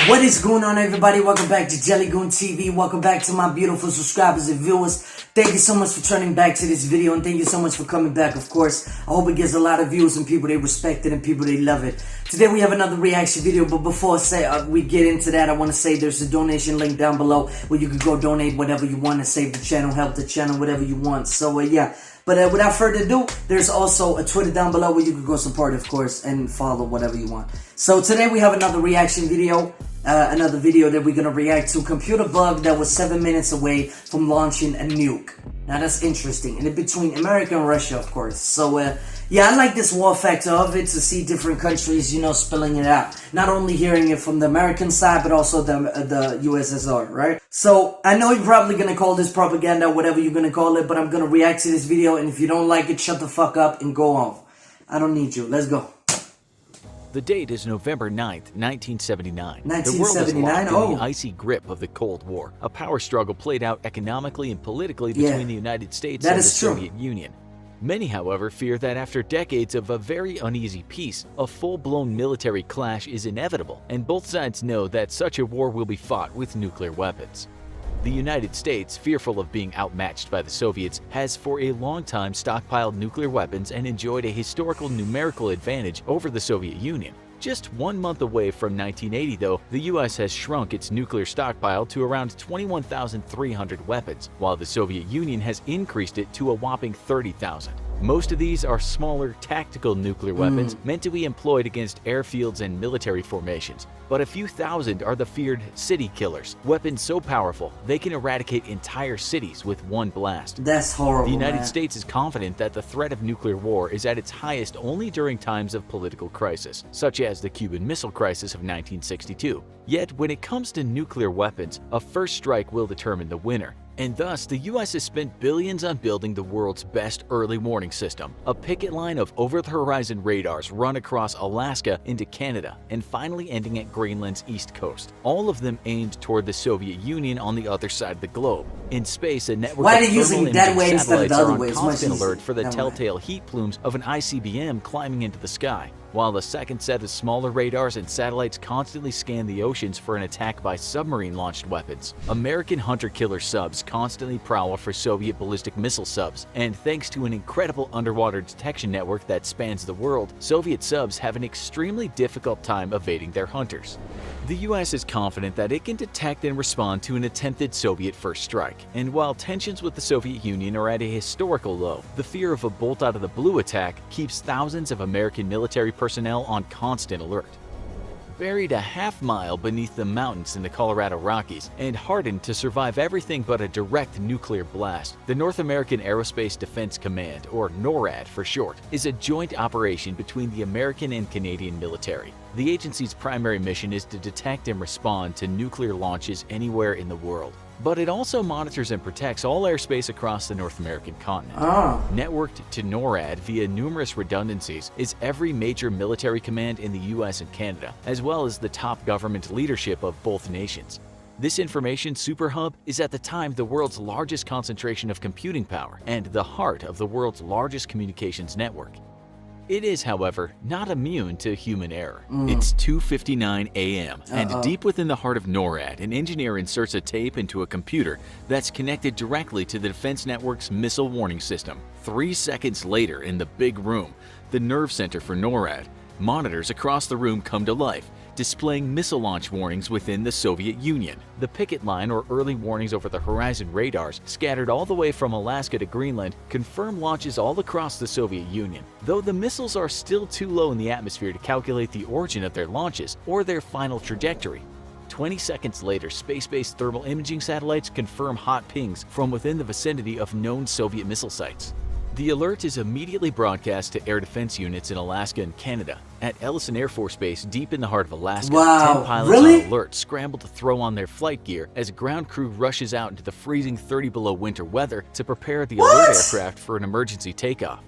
What is going on, everybody? Welcome back to JellyGoonTv. Welcome back to my beautiful subscribers and viewers. Thank you so much for turning back to this video, and thank you so much for coming back, of course. I hope it gets a lot of views and people they respect it and people they love it. Today we have another reaction video, but before we get into that, I want to say there's a donation link down below where you can go donate whatever you want and save the channel, help the channel, whatever you want. So yeah. But without further ado, there's also a Twitter down below where you can go support, of course, and follow whatever you want. So today we have another reaction video. Another video that we're going to react to. Computer bug that was 7 minutes away from launching a nuke. Now that's interesting. And in between America and Russia, of course. So yeah, I like this war factor of it, to see different countries, you know, spilling it out. Not only hearing it from the American side, but also the USSR, right? So I know you're probably going to call this propaganda, whatever you're going to call it, but I'm going to react to this video, and if you don't like it, shut the fuck up and go off. I don't need you. Let's go. The date is November 9th, 1979. 1979? The world is locked in the icy grip of the Cold War, a power struggle played out economically and politically between the United States and the Soviet Union. Many, however, fear that after decades of a very uneasy peace, a full-blown military clash is inevitable, and both sides know that such a war will be fought with nuclear weapons. The United States, fearful of being outmatched by the Soviets, has for a long time stockpiled nuclear weapons and enjoyed a historical numerical advantage over the Soviet Union. Just 1 month away from 1980, though, the US has shrunk its nuclear stockpile to around 21,300 weapons, while the Soviet Union has increased it to a whopping 30,000. Most of these are smaller, tactical nuclear weapons meant to be employed against airfields and military formations, but a few thousand are the feared city killers, weapons so powerful they can eradicate entire cities with one blast. That's horrible, The United States is confident that the threat of nuclear war is at its highest only during times of political crisis, such as the Cuban Missile Crisis of 1962. Yet, when it comes to nuclear weapons, a first strike will determine the winner. And thus, the US has spent billions on building the world's best early warning system, a picket line of over-the-horizon radars run across Alaska into Canada and finally ending at Greenland's east coast, all of them aimed toward the Soviet Union on the other side of the globe. In space, a network of thermal imaging satellites are on constant alert for the telltale heat plumes of an ICBM climbing into the sky, while the second set of smaller radars and satellites constantly scan the oceans for an attack by submarine-launched weapons. American hunter-killer subs constantly prowl for Soviet ballistic missile subs, and thanks to an incredible underwater detection network that spans the world, Soviet subs have an extremely difficult time evading their hunters. The US is confident that it can detect and respond to an attempted Soviet first strike, and while tensions with the Soviet Union are at a historical low, the fear of a bolt-out-of-the-blue attack keeps thousands of American military personnel on constant alert. Buried a half-mile beneath the mountains in the Colorado Rockies and hardened to survive everything but a direct nuclear blast, the North American Aerospace Defense Command, or NORAD for short, is a joint operation between the American and Canadian military. The agency's primary mission is to detect and respond to nuclear launches anywhere in the world, but it also monitors and protects all airspace across the North American continent. Networked to NORAD via numerous redundancies is every major military command in the US and Canada, as well as the top government leadership of both nations. This information superhub is at the time the world's largest concentration of computing power and the heart of the world's largest communications network. It is, however, not immune to human error. It's 2:59 a.m., and deep within the heart of NORAD, an engineer inserts a tape into a computer that's connected directly to the defense network's missile warning system. 3 seconds later, in the big room, the nerve center for NORAD, monitors across the room come to life, displaying missile launch warnings within the Soviet Union. The picket line, or early warnings over the horizon radars, scattered all the way from Alaska to Greenland, confirm launches all across the Soviet Union, though the missiles are still too low in the atmosphere to calculate the origin of their launches or their final trajectory. 20 seconds later, space-based thermal imaging satellites confirm hot pings from within the vicinity of known Soviet missile sites. The alert is immediately broadcast to air defense units in Alaska and Canada. At Ellison Air Force Base, deep in the heart of Alaska, 10 pilots on alert scramble to throw on their flight gear as a ground crew rushes out into the freezing 30-below winter weather to prepare the alert aircraft for an emergency takeoff.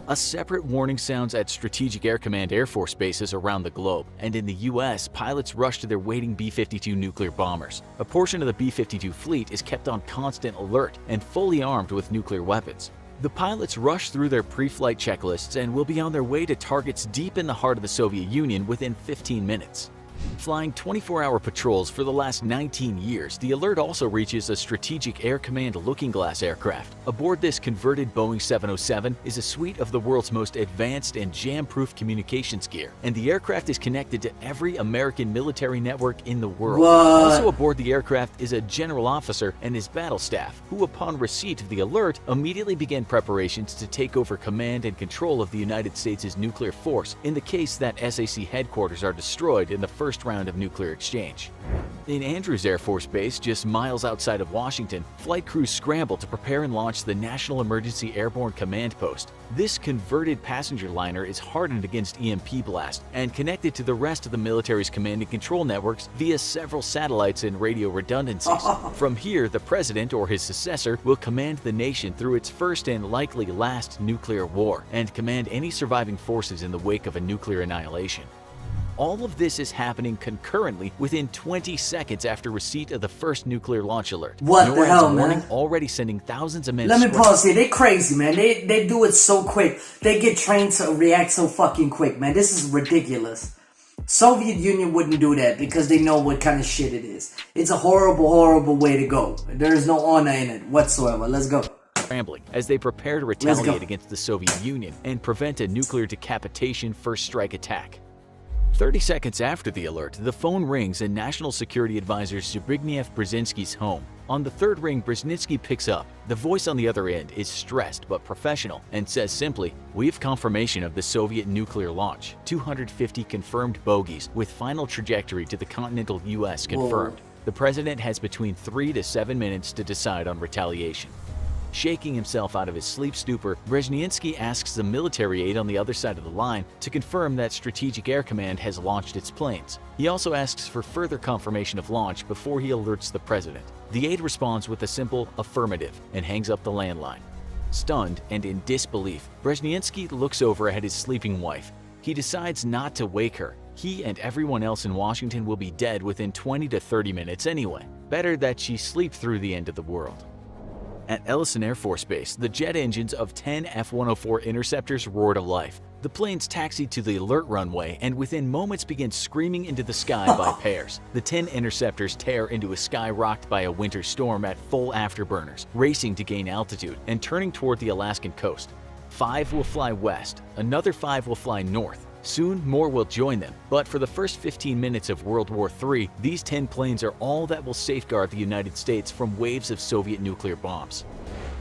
A separate warning sounds at Strategic Air Command Air Force bases around the globe, and in the US, pilots rush to their waiting B-52 nuclear bombers. A portion of the B-52 fleet is kept on constant alert and fully armed with nuclear weapons. The pilots rush through their pre-flight checklists and will be on their way to targets deep in the heart of the Soviet Union within 15 minutes. Flying 24-hour patrols for the last 19 years, the alert also reaches a Strategic Air Command Looking Glass aircraft. Aboard this converted Boeing 707 is a suite of the world's most advanced and jam-proof communications gear, and the aircraft is connected to every American military network in the world. What? Also aboard the aircraft is a general officer and his battle staff, who upon receipt of the alert immediately began preparations to take over command and control of the United States' nuclear force in the case that SAC headquarters are destroyed in the first round of nuclear exchange. In Andrews Air Force Base, just miles outside of Washington, flight crews scramble to prepare and launch the National Emergency Airborne Command Post. This converted passenger liner is hardened against EMP blast and connected to the rest of the military's command and control networks via several satellites and radio redundancies. From here, the president or his successor will command the nation through its first and likely last nuclear war and command any surviving forces in the wake of a nuclear annihilation. All of this is happening concurrently within 20 seconds after receipt of the first nuclear launch alert. What the NORAD's hell, warning man? already sending thousands of men. Let me pause here. They crazy, man. They do it so quick. They get trained to react so fucking quick, man. This is ridiculous. Soviet Union wouldn't do that because they know what kind of shit it is. It's a horrible, horrible way to go. There is no honor in it whatsoever. Let's go. Scrambling as they prepare to retaliate against the Soviet Union and prevent a nuclear decapitation first strike attack. 30 seconds after the alert, the phone rings in National Security Advisor Zbigniew-Brzezinski's home. On the third ring, Brzezinski picks up. The voice on the other end is stressed but professional and says simply, "We have confirmation of the Soviet nuclear launch. 250 confirmed bogeys with final trajectory to the continental US confirmed. The president has between 3 to 7 minutes to decide on retaliation." Shaking himself out of his sleep stupor, Brzezinski asks the military aide on the other side of the line to confirm that Strategic Air Command has launched its planes. He also asks for further confirmation of launch before he alerts the president. The aide responds with a simple affirmative and hangs up the landline. Stunned and in disbelief, Brzezinski looks over at his sleeping wife. He decides not to wake her. He and everyone else in Washington will be dead within 20 to 30 minutes anyway. Better that she sleep through the end of the world. At Ellison Air Force Base, the jet engines of 10 F-104 interceptors roar to life. The planes taxi to the alert runway and within moments begin screaming into the sky by pairs. The 10 interceptors tear into a sky rocked by a winter storm at full afterburners, racing to gain altitude and turning toward the Alaskan coast. 5 will fly west, another 5 will fly north. Soon, more will join them, but for the first 15 minutes of World War III, these 10 planes are all that will safeguard the United States from waves of Soviet nuclear bombs.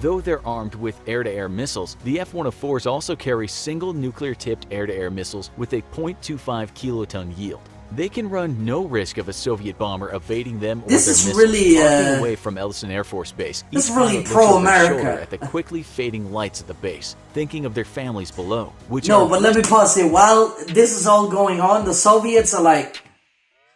Though they're armed with air-to-air missiles, the F-104s also carry single nuclear-tipped air-to-air missiles with a 0.25 kiloton yield. They can run no risk of a Soviet bomber evading them or their missiles. Walking away from Ellison Air Force Base, this each is really pilot looks over their shoulder pro-America. at the quickly fading lights at the base, thinking of their families below. But let me pause here. While this is all going on, the Soviets are like,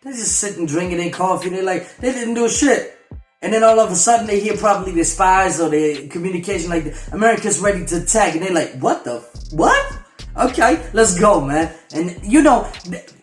they're just sitting drinking their coffee. They're like, they didn't do shit. And then all of a sudden they hear probably the spies or the communication like America's ready to attack. And they're like, what? Okay, let's go, man. And you know,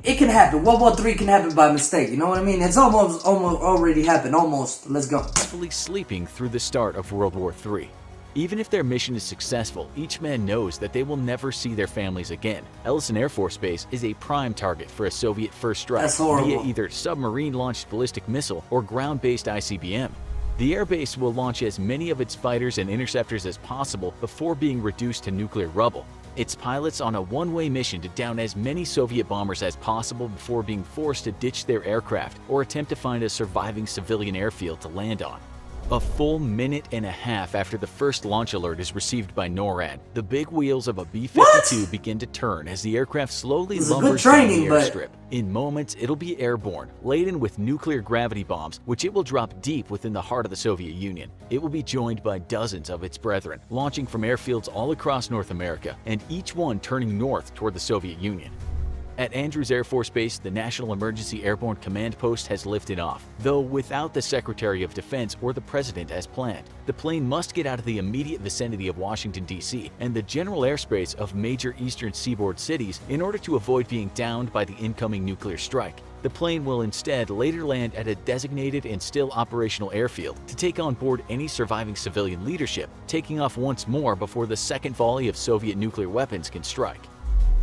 it can happen. World War III can happen by mistake. You know what I mean? It's almost already happened. Almost. Let's go. Peacefully sleeping through the start of World War III. Even if their mission is successful, each man knows that they will never see their families again. Ellison Air Force Base is a prime target for a Soviet first strike via either submarine-launched ballistic missile or ground-based ICBM. The airbase will launch as many of its fighters and interceptors as possible before being reduced to nuclear rubble. Its pilots on a one-way mission to down as many Soviet bombers as possible before being forced to ditch their aircraft or attempt to find a surviving civilian airfield to land on. A full minute and a half after the first launch alert is received by NORAD, the big wheels of a B-52 begin to turn as the aircraft slowly lumbers down the airstrip. In moments, it'll be airborne, laden with nuclear gravity bombs, which it will drop deep within the heart of the Soviet Union. It will be joined by dozens of its brethren, launching from airfields all across North America, and each one turning north toward the Soviet Union. At Andrews Air Force Base, the National Emergency Airborne Command Post has lifted off, though without the Secretary of Defense or the President as planned. The plane must get out of the immediate vicinity of Washington, D.C. and the general airspace of major eastern seaboard cities in order to avoid being downed by the incoming nuclear strike. The plane will instead later land at a designated and still operational airfield to take on board any surviving civilian leadership, taking off once more before the second volley of Soviet nuclear weapons can strike.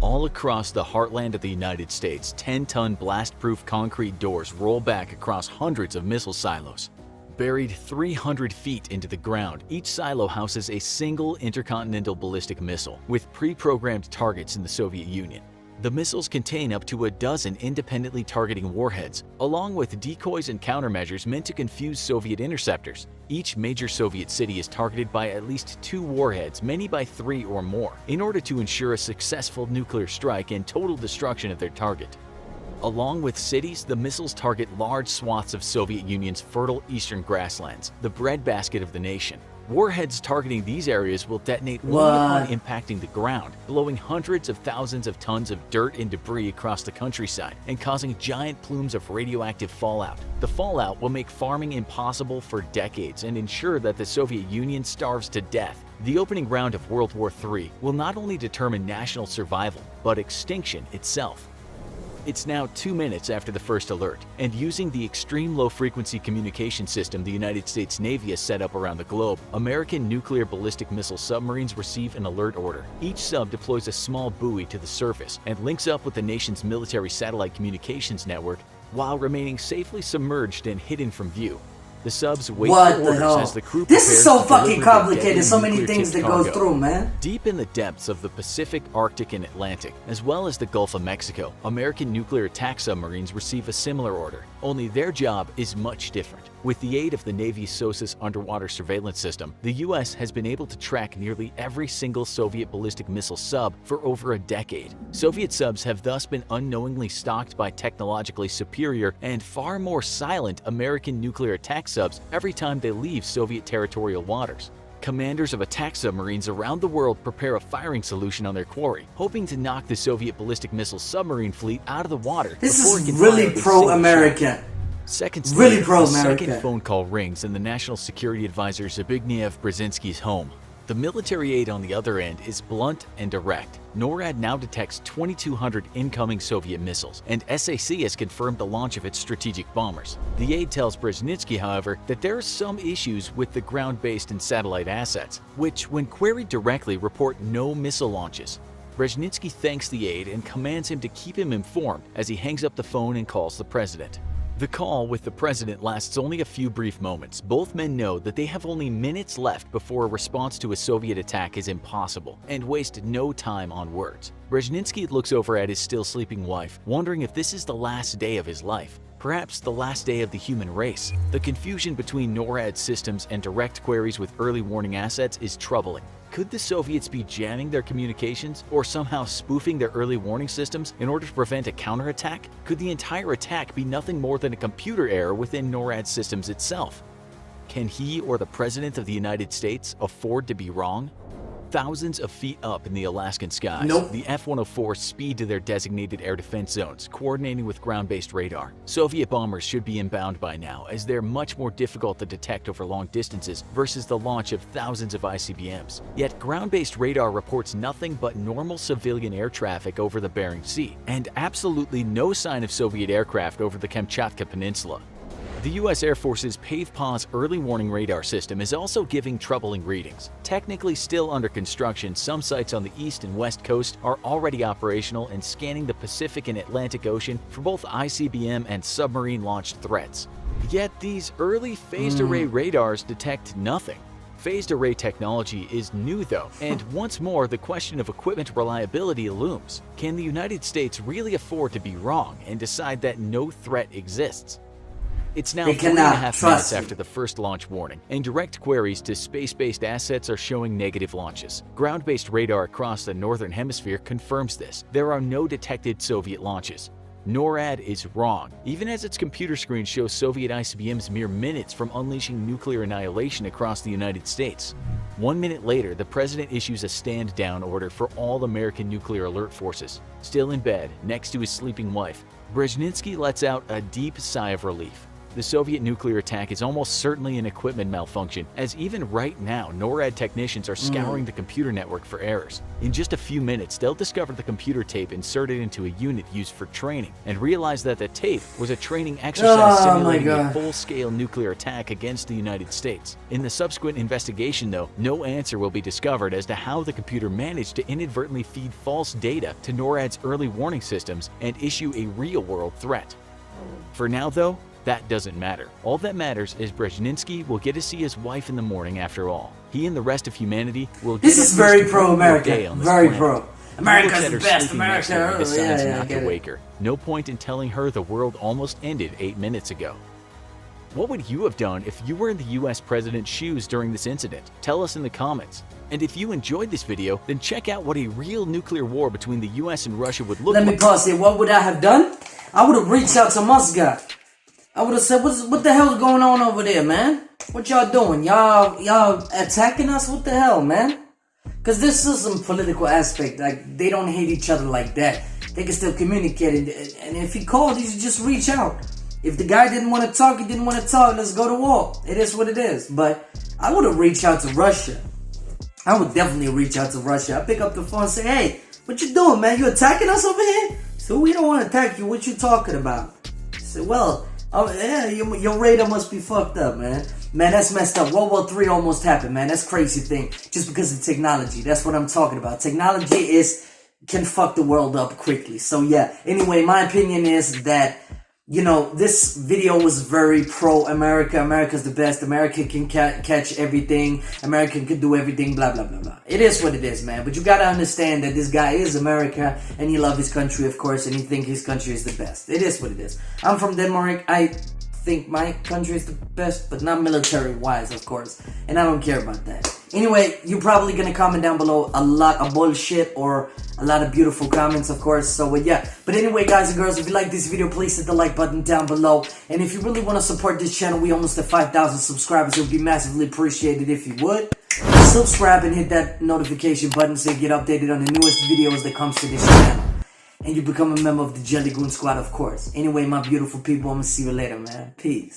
All across the heartland of the United States, 10-ton blast-proof concrete doors roll back across hundreds of missile silos. Buried 300 feet into the ground, each silo houses a single intercontinental ballistic missile with pre-programmed targets in the Soviet Union. The missiles contain up to a dozen independently targeting warheads, along with decoys and countermeasures meant to confuse Soviet interceptors. Each major Soviet city is targeted by at least 2 warheads, many by 3 or more, in order to ensure a successful nuclear strike and total destruction of their target. Along with cities, the missiles target large swaths of Soviet Union's fertile eastern grasslands, the breadbasket of the nation. Warheads targeting these areas will detonate only upon impacting the ground, blowing hundreds of thousands of tons of dirt and debris across the countryside and causing giant plumes of radioactive fallout. The fallout will make farming impossible for decades and ensure that the Soviet Union starves to death. The opening round of World War III will not only determine national survival, but extinction itself. It's now 2 minutes after the first alert, and using the extreme low-frequency communication system the United States Navy has set up around the globe, American nuclear ballistic missile submarines receive an alert order. Each sub deploys a small buoy to the surface and links up with the nation's military satellite communications network while remaining safely submerged and hidden from view. The subs wait for orders as the crew prepares. This is so to fucking deliver complicated. So many things that go through, man. Deep in the depths of the Pacific, Arctic, and Atlantic, as well as the Gulf of Mexico, American nuclear attack submarines receive a similar order, only their job is much different. With the aid of the Navy's SOSUS underwater surveillance system, the U.S. has been able to track nearly every single Soviet ballistic missile sub for over a decade. Soviet subs have thus been unknowingly stalked by technologically superior and far more silent American nuclear attack subs every time they leave Soviet territorial waters. Commanders of attack submarines around the world prepare a firing solution on their quarry, hoping to knock the Soviet ballistic missile submarine fleet out of the water. This is really pro-American. Seconds really later, pro-American. a second phone call rings in the National Security Advisor Zbigniew Brzezinski's home. The military aid on the other end is blunt and direct. NORAD now detects 2,200 incoming Soviet missiles, and SAC has confirmed the launch of its strategic bombers. The aide tells Brzezinski, however, that there are some issues with the ground-based and satellite assets, which, when queried directly, report no missile launches. Brzezinski thanks the aide and commands him to keep him informed as he hangs up the phone and calls the president. The call with the president lasts only a few brief moments. Both men know that they have only minutes left before a response to a Soviet attack is impossible and waste no time on words. Brzezinski looks over at his still sleeping wife, wondering if this is the last day of his life. Perhaps the last day of the human race. The confusion between NORAD systems and direct queries with early warning assets is troubling. Could the Soviets be jamming their communications or somehow spoofing their early warning systems in order to prevent a counterattack? Could the entire attack be nothing more than a computer error within NORAD systems itself? Can he or the President of the United States afford to be wrong? Thousands of feet up in the Alaskan skies, the F-104 speed to their designated air defense zones, coordinating with ground-based radar. Soviet bombers should be inbound by now, as they're much more difficult to detect over long distances versus the launch of thousands of ICBMs. Yet ground-based radar reports nothing but normal civilian air traffic over the Bering Sea, and absolutely no sign of Soviet aircraft over the Kamchatka Peninsula. The U.S. Air Force's PAVE-PAWS early warning radar system is also giving troubling readings. Technically still under construction, some sites on the east and west coast are already operational and scanning the Pacific and Atlantic Ocean for both ICBM and submarine-launched threats. Yet these early phased array radars detect nothing. Phased array technology is new though, and once more the question of equipment reliability looms. Can the United States really afford to be wrong and decide that no threat exists? It's now 3.5 minutes after the first launch warning, and direct queries to space-based assets are showing negative launches. Ground-based radar across the northern hemisphere confirms this. There are no detected Soviet launches. NORAD is wrong, even as its computer screen shows Soviet ICBMs mere minutes from unleashing nuclear annihilation across the United States. 1 minute later, the president issues a stand-down order for all American nuclear alert forces. Still in bed, next to his sleeping wife, Brzezinski lets out a deep sigh of relief. The Soviet nuclear attack is almost certainly an equipment malfunction, as even right now, NORAD technicians are scouring the computer network for errors. In just a few minutes, they'll discover the computer tape inserted into a unit used for training, and realize that the tape was a training exercise simulating a full-scale nuclear attack against the United States. In the subsequent investigation, though, no answer will be discovered as to how the computer managed to inadvertently feed false data to NORAD's early warning systems and issue a real-world threat. For now, though, that doesn't matter. All that matters is Brzezinski will get to see his wife in the morning after all. He and the rest of humanity will get This is very pro-America. Very pro. America's the best. America. Decides not to wake her. No point in telling her the world almost ended 8 minutes ago. What would you have done if you were in the US president's shoes during this incident? Tell us in the comments. And if you enjoyed this video, then check out what a real nuclear war between the US and Russia would look like. Let me pause here. What would I have done? I would have reached out to Muscat. I would have said, what the hell is going on over there, man? What y'all doing? Y'all attacking us? What the hell, man? Because this is some political aspect. Like, they don't hate each other like that. They can still communicate. And if he called, you should just reach out. If the guy didn't want to talk, he didn't want to talk. Let's go to war. It is what it is. But I would have reached out to Russia. I would definitely reach out to Russia. I pick up the phone and say, hey, what you doing, man? You attacking us over here? So we don't want to attack you. What you talking about? I said, well, oh yeah, your radar must be fucked up, man. Man, that's messed up. World War III almost happened, man. That's crazy thing. Just because of technology. That's what I'm talking about. Technology can fuck the world up quickly. So yeah. Anyway, my opinion is that, you know, this video was very pro-America. America's the best. America can catch everything. America can do everything, blah, blah, blah, blah. It is what it is, man. But you gotta understand that this guy is America, and he loves his country, of course, and he thinks his country is the best. It is what it is. I'm from Denmark. I think my country is the best, but not military-wise, of course. And I don't care about that. Anyway, you're probably gonna comment down below a lot of bullshit or a lot of beautiful comments, of course. So yeah. But anyway, guys and girls, if you like this video, please hit the like button down below. And if you really want to support this channel, we almost at 5,000 subscribers. It would be massively appreciated if you would. Subscribe and hit that notification button so you get updated on the newest videos that comes to this channel. And you become a member of the JellyGoon squad, of course. Anyway, my beautiful people, I'm gonna see you later, man. Peace.